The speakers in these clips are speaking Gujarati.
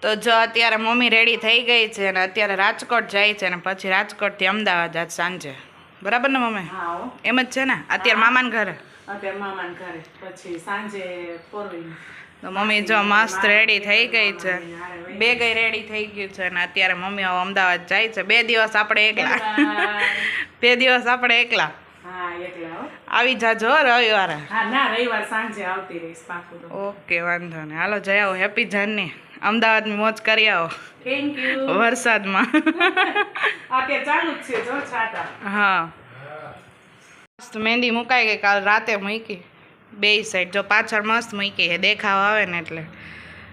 તો જો અત્યારે મમ્મી રેડી થઈ ગઈ છે અને અત્યારે રાજકોટ જાય છે અને પછી રાજકોટથી અમદાવાદ આજ સાંજે. બરાબર ને મમ્મી? એમ જ છે ને? અત્યારે મામાના ઘરે? અત્યારે મામાના ઘરે, પછી સાંજે ફોરવી. તો મમ્મી જો મસ્ત રેડી થઈ ગઈ છે, બે ગઈ રેડી થઈ ગયું છે અને અત્યારે મમ્મી અમદાવાદ જાય છે. 2 દિવસ આપણે એકલા. 2 દિવસ આપણે એકલા. હા, એકલા. આવી જાજો રવિવારે. હા, ના, રવિવાર સાંજે આવતી રહીશ પાકું. ઓકે, વાંધો નહીં. હાલો જઈ આવો. Happy journey. અમદાવાદની મોજ કરી આવો. Thank you. વરસાદમાં. અત્યારે ચાલુ જ છે જો છાટા. હા, મસ્ત મહેંદી મુકાઈ ગઈ. કાલ રાતે મૂકી બે સાઈડ. જો પાછળ મસ્ત મૂકી છે, દેખાવ આવે ને એટલે.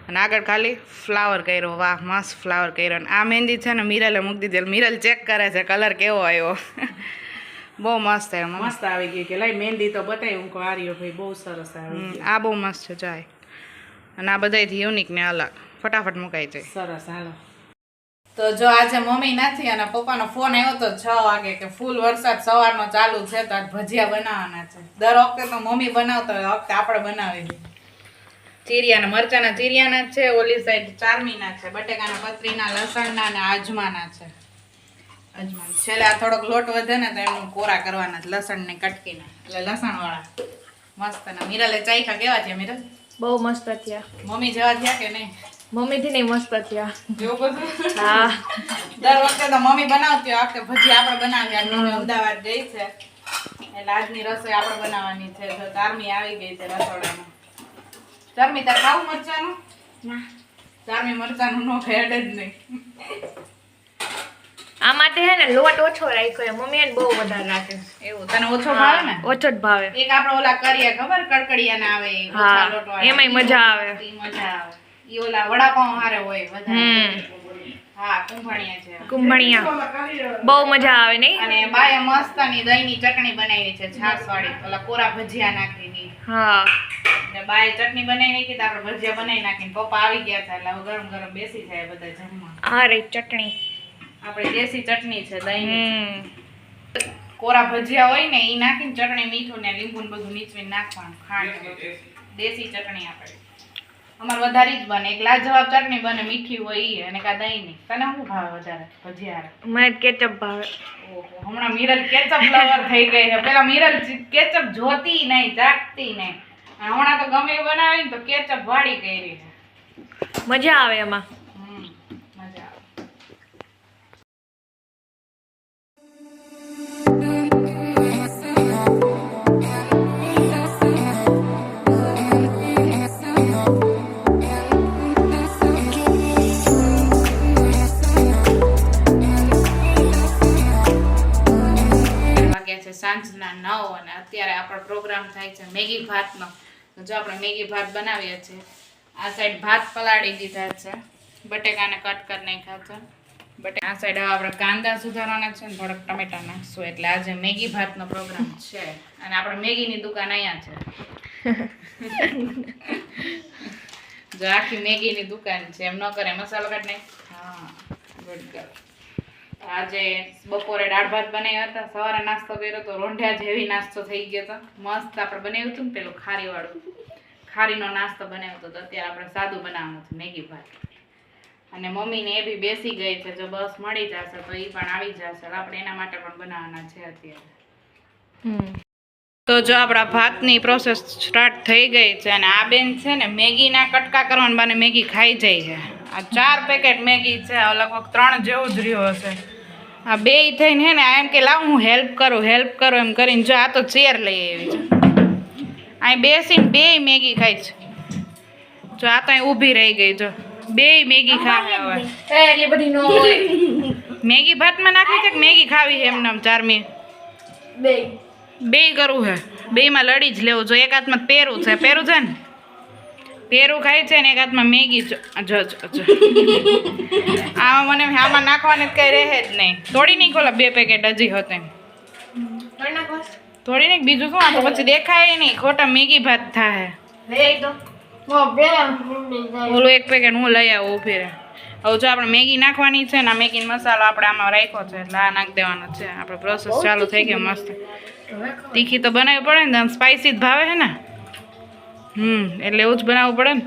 અને આગળ ખાલી ફ્લાવર કર્યો. વાહ, મસ્ત ફ્લાવર કર્યો. અને આ મહેંદી છે ને મિરલે મૂકી દીધી. મિરલ ચેક કરે છે કલર કેવો આવ્યો. બહુ મસ્ત છે. મસ્ત આવી ગઈ કે લઈ મહેંદી તો બતાવી હું આર્યો ભાઈ બહુ સરસ આવી. આ બહુ મસ્ત છે જાય. અને આ બધાથી યુનિક ને અલગ ફટાફટ મુકાઈ જાય. સરસ. હાલો. તો જો આજે મમ્મી નથી અને પપ્પાનો ફોન આવ્યો તો 6 વાગે કે ફૂલ વરસાદ સવારનો ચાલુ છે તો આજ ભજીયા બનાવવાના છે. દર વખતે તો મમ્મી બનાવતા હોય, વખતે આપણે બનાવી દઈએ. ચીરિયાના મરચાના ચીરિયાના છે, ઓલી સાઈડ ચારમીના છે, બટેકાના પતરીના, લસણના અને આજમાના છે. અજમાન છેલ્લે આ થોડોક લોટ વધે ને તો એનું કોરા કરવાના છે, લસણને કટકીને, એટલે લસણવાળા મસ્ત. ને મિરલે ચાખ્યા કેવા છે મિરલ? બહુ મસ્ત થયા. મમ્મી જેવા થયા કે નહીં? મમ્મી થી નહીં મસ્ત થયા. એવું બધું? હા, દર વખતે તો મમ્મી બનાવતી હોય, વખતે ભજી આપણે બનાવી. આજ મમ્મી અમદાવાદ ગઈ છે એટલે આજની રસોઈ આપણે બનાવવાની છે. તો ચારમી આવી ગઈ છે રસોડામાં. ચારમી તાર ખાવું મરચાનું? ના. ચારમી મરચાનું નો ખેડ જ નહીં. આ માટે હે ને લોટ ઓછો રાખ્યો. મમ્મી એને બહુ વધારે રાખે. એવું તને ઓછો ભાવે ને? ઓછો જ ભાવે. એક આપણે ઓલા કરીએ ખબર કડકડિયા ના આવે એ ઓછા હા, લોટવાળા. એમાંય મજા આવે. ઈ મજા આવે. ઈ ઓલા વડાપાઉં હારે હોય વધારે. હા, કુંભણિયા છે. કુંભણિયા બહુ મજા આવે નહીં? અને બાએ મસ્તની દહીંની ચટણી બનાવી છે, છાશ વાળી, ઓલા કોરા ભજીયા નાખીને. હા, એટલે બાએ ચટણી બનાવી નાખી તો આપણે ભજીયા બનાવી નાખીને પપ્પા આવી ગયા હતા એટલે હવે ગરમ ગરમ બેસી જાય બધા જમવા. આ રહી ચટણી. આપણે દેશી ચટણી છે દહીં. કોરા ભજીયા હોય ને ઈ નાખીને ચટણી, મીઠું ને લીંબુ ને બધું નીચવીને નાખવાનું. ખાંડ દેશી ચટણી આપણે અમારે વધારે જ બને. એક લાજવાબ ચટણી બને, મીઠી હોય ઈ, અને કા દહીં ની. તને શું ભાવે વધારે ભજીયા? મને કેચઅપ ભાવે. ઓહો, હમણાં મિરલ કેચઅપ લવર થઈ ગઈ છે. પેલા મિરલ કેચઅપ જોતી નહીં, ચાખતી નહીં. હમણાં તો ગમે એવું બનાવીને તો કેચઅપ વાળી કરી છે. મજા આવે એમાં. મજા આવે. સાંજના 9 અને અત્યારે આપણો પ્રોગ્રામ થાય છે મેગી ભાતનો. તો જો આપણે મેગી ભાત બનાવીએ છીએ. આ સાઈડ ભાત પલાળી દીધા છે, બટેકાને કટ કરી નાખ્યા છે. આ સાઈડ હવે આપણે કાંદા સુધારવાના છે ને થોડાક ટમેટા નાખશું. એટલે આજે મેગી ભાતનો પ્રોગ્રામ છે. અને આપણે મેગીની દુકાન અહીંયા છે. જો આખી મેગીની દુકાન છે. એમ ન કરે મસાલો કાઢ નાખ. હા, ગુડ ગર્લ. આજે બપોરે દાળ ભાત બનાવ્યા હતા, સવારે નાસ્તો કર્યો તો રોંઢિયા જેવી નાસ્તો થઈ ગયો હતો. મસ્ત આપણે બનાવ્યું હતું ને પેલું ખારી વાળું, ખારીનો નાસ્તો બનાવ્યો હતો. તો અત્યારે આપણે સાદું બનાવવાનું છે મેગી ભાત. અને મમ્મીને એ બી બેસી ગઈ છે. જો બસ મળી જશે તો એ પણ આવી જશે. આપણે એના માટે પણ બનાવવાના છે અત્યારે. તો જો આપણા ભાતની પ્રોસેસ સ્ટાર્ટ થઈ ગઈ છે. અને આ બેન છે ને મેગીના કટકા કરવાના બાને મેગી ખાઈ જાય છે. આ 4 પેકેટ મેગી છે, લગભગ 3 જેવું જ રહ્યો હશે. આ બે થઈને હે ને એમ કે લાવ હું હેલ્પ કરું એમ કરીને જો આ તો ચેર લઈ આવી છે. અહીં બેસીને 2 મેગી ખાય છે. જો આ તો અહીં ઊભી રહી ગઈ. જો 2 મેગી ખાવે હવે. એટલી બધી નો હોય. મેગી ભાતમાં નાખી છે કે મેગી ખાવી છે એમને? ચારમી બે કરવું છે. 2માં લડી જ લેવું. જો એક હાથમાં પેરું છે ને પેરું ખાય છે ને એક હાથમાં મેગી. આમાં મને આમાં નાખવાની કઈ રહે જ નહીં. તોડી નહીં ખોલા 2 પેકેટ હજી હોતે. તોડી નહીં બીજું શું? આ તો પછી દેખાય નહીં, ખોટા મેગી ભાત થાય. ઓલું 1 પેકેટ હું લઈ આવું ઊભી રહે. હવે જો આપણે મેગી નાખવાની છે ને આ મેગીનો મસાલો આપણે આમાં રાખ્યો છે એટલે આ નાખી દેવાનો છે. આપણે પ્રોસેસ ચાલુ થઈ ગઈ મસ્ત. તીખી તો બનાવવી પડે ને, સ્પાઇસી જ ભાવે છે ને. એટલે એવું જ બનાવવું પડે ને.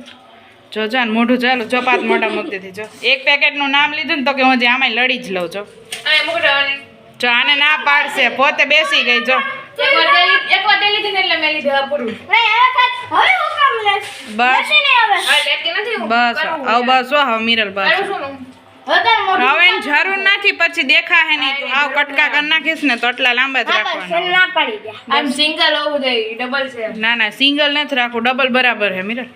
જો જા ને મોઢું ચાલુ ચોપાત મોટા મૂકતી જો એક પેકેટનું નામ લીધું ને તો કે હું જે આમાં લડી જ લઉં છો અને મોકળવાની જો આને ના પાડશે પોતે બેસી ગઈ જો એકવાર ડેલી દીને એટલે મેં લીધું આ પૂરું હવે હું કામ લે બસ હવે લેતી નથી હું બસ આવ બસ હો હવે મિરલ બસ હવે એની જરૂર નથી પછી દેખાશે નહીં તું આવ કટકા કરી નાખીશ ને તો એટલા લાંબા જ રાખવાના ના પડી ગયા આમ સિંગલ હોવું જોઈએ ડબલ છે ના ના સિંગલ નથી રાખવું ડબલ બરાબર હે મિરલ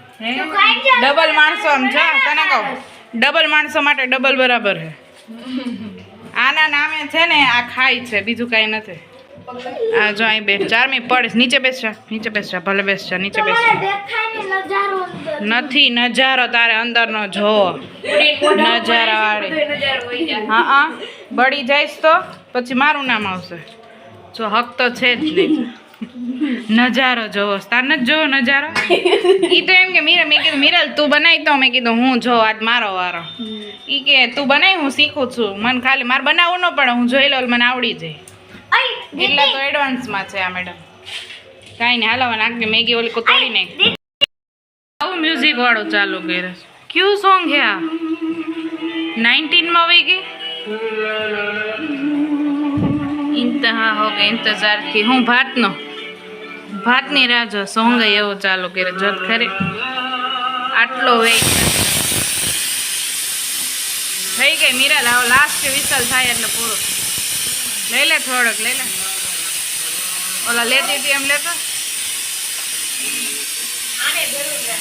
ડબલ માણસો આમ જા તને કહું ડબલ માણસો માટે ડબલ બરાબર હે આના નામે છે ને આ ખાય છે બીજું કાંઈ નથી આ જો અહીં બેસ 4 મિનિટ પડે નીચે બેસ જા ભલે બેસ જા નીચે બેસ જા. નથી નજારો તારે અંદરનો જોવો નજારા વાળી હા બળી જઈશ તો પછી મારું નામ આવશે જો હક તો છે જ નહીં નજારો જોવો તાર નથી જોવો નજારો ઈ તો એમ કે મીરા મેં કીધું મિરલ તું બનાવી તો મેં કીધું હું જો આજ મારો વારો ઈ કે તું બનાવી હું શીખું છું મને ખાલી મારે બનાવવું ન પડે હું જોઈ લઉં મને આવડી જાય એટલા તો એડવાન્સમાં છે આ મેડમ કાંઈ નહીં હાલો નાખી મેગી ઓલી તોડી નાખ આવું મ્યુઝિક વાળું ચાલુ કર્યું ક્યુ સોંગ હે આ 19 માં વહી ગઈ ઇંતહા હો ગઈ ઇંતજાર થી હું ભાતની રાહ જો સોંગ એવો ચાલુ કર્યો જોત ખરી આટલો વેઇટ થઈ ગઈ મીરા લાવો લાસ્ટ વિસલ થાય એટલે પૂરો લઈ લે થોડોક લઈ લે ઓલા લેતી હતી એમ લેતો આને જરૂર છે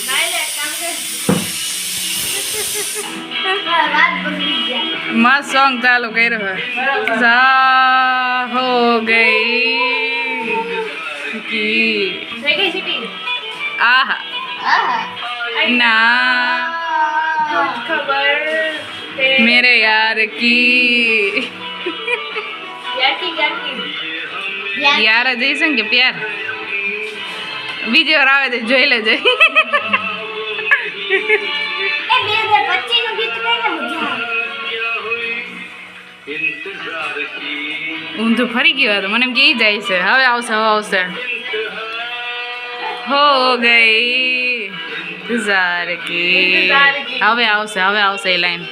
ભાઈ લે કામ કર વાત બગડી ગયા મસ્ત સોંગ ચાલુ કર્યો હે જા હો ગઈ કી થઈ ગઈ સિટી આહા ના कुछ खबर मेरे यार की यार की यार જઈશું કે પ્યાર બીજી વાર આવે તો જોઈ લેજે એ 2025 નું ગીત ગાઈને મજા આવે ઊંધું ફરી ગયું હતું મને એમ કે ઈ જાય છે હવે આવશે હો ગઈ ઇંતજાર કી હવે આવશે એ લાઈન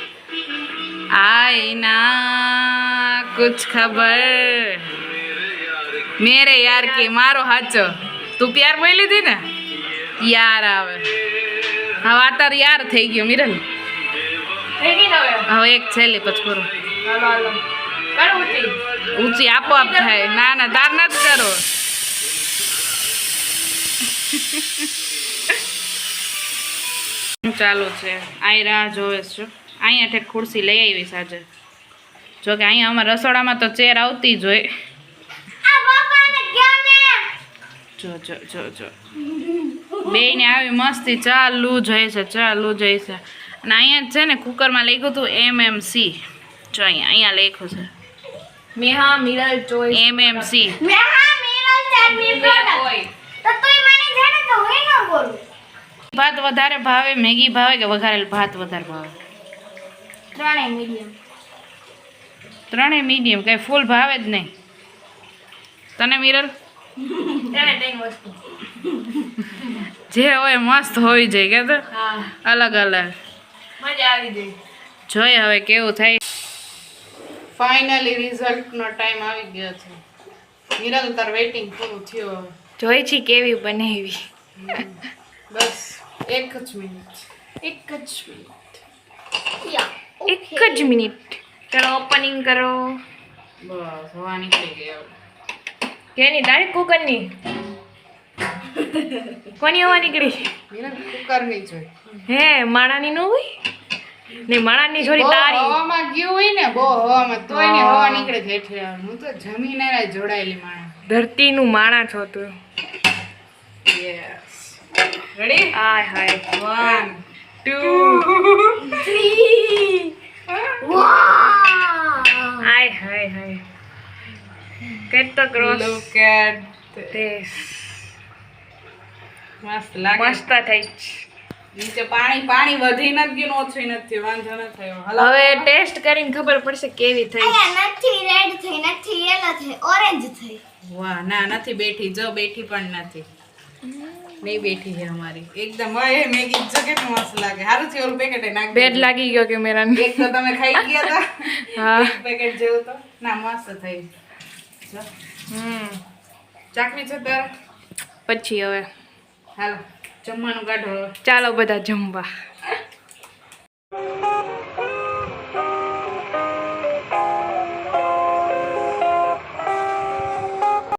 આઈ ના કુછ ખબર મેરે યાર કી મારો હાચો તું પ્યાર બોલી હતી ને યાર આવે હવે આ તાર યાર થઈ ગયો મિરલ થઈ ગઈ ને હવે એક છેલ્લી પછી પૂરું હાલો કર ઊંચી આપોઆપ થાય ના તાર નથી કરો ચાલુ છે અહીં રાહ જોવે છે અહીંયા ઠેક ખુરશી લઈ આવી સાજે જો કે અહીંયા અમારા રસોડામાં તો ચેર આવતી જ હોય જો બેયને આવી મસ્તી ચાલુ જ હોય છે અને અહીંયા છે ને કુકરમાં લખ્યું હતું MMC જો અહીંયા લખ્યું છે મેહા મિરલ ચોઈસ MMC મેહા મિરલ ચટણી પ્રોડક્ટ તો તું મને જાણે તો હું ન બોલું ભાત વધારે ભાવે મેગી ભાવે કે વઘારેલ ભાત વધારે ભાવે ત્રણેય મીડિયમ કઈ ફૂલ ભાવે જ નહીં તને મિરલ ત્રણેય વસ્તુ જે હોય મસ્ત હોવી જોઈએ કે તો હા અલગ મજા આવી ગઈ જોઈએ હવે કેવું થાય ફાઇનલી રિઝલ્ટનો ટાઈમ આવી ગયો છે મિરલ તાર વેઇટિંગ પૂરું થયું હવે જોઈ છી કેવી બનાવી બસ એક જ મિનિટ એક જ મિનિટ ચલો ઓપનિંગ કરો બસ હવા નીકળી ગઈ હવે કેની તારી કુકરની કોની હવા નીકળી મિરલ કુકરની જોઈ હે માણાની નો હોય ને માણાની જોડી બહુ તારી હવામાં ગયું હોય ને બહુ હવામાં તોય ને હવા નીકળે છે એટલે હું તો જમીને જોડાયેલી માણસ ધરતીનું માણા છો તું યસ રેડી હાય હાય 1 2 હાય હાય હાય કેટલો ક્રોસ look at this મસ્ત લાગે મસ્ત થઈ નીચે પાણી વધી નથી ગયું ઓછું નથી વાંધો ન થયો હવે ટેસ્ટ કરીને ખબર પડશે કેવી થઈ નથી રેડ થઈ નથી યલો થઈ ઓરેન્જ થઈ વાહ ના નથી બેઠી જો બેઠી પણ નથી નહીં બેઠી છે અમારી એકદમ એ મેગી જો કેટલું મસ્ત લાગે સારું છે ઓલું પેકેટ નાખ પેટ લાગી ગયો કે મેરા એક તો તમે ખાઈ ગયા હતા હા એક પેકેટ જેવું તો ના મસ્ત થઈ જો ચાકની છે તારે પછી હવે હાલો જમવાનું કાઢો હવે. ચાલો બધા જમવા